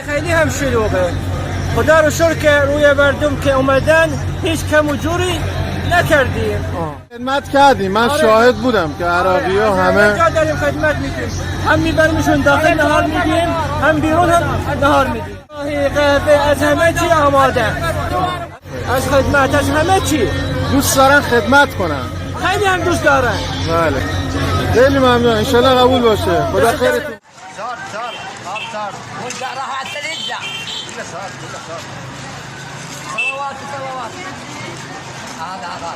خیلی هم شلوغه. خدا رو شکر که روی مردم که اومدن هیچ کم و جوری نکردیم. خدمت کردیم، من شاهد بودم که عراقی ها همه داریم خدمت میکنیم، هم میبرمشون داخل نهار میدیم، هم بیرون هم نهار میدیم. قهوه از همه چی آماده، از خدمت از همه چی. دوست دارن خدمت کنن، خیلی هم دوست دارن. بله خیلی ممنون، انشالله قبول باشه. خدا خیرتون. صار راحت ترجع كله صار صلوات هذا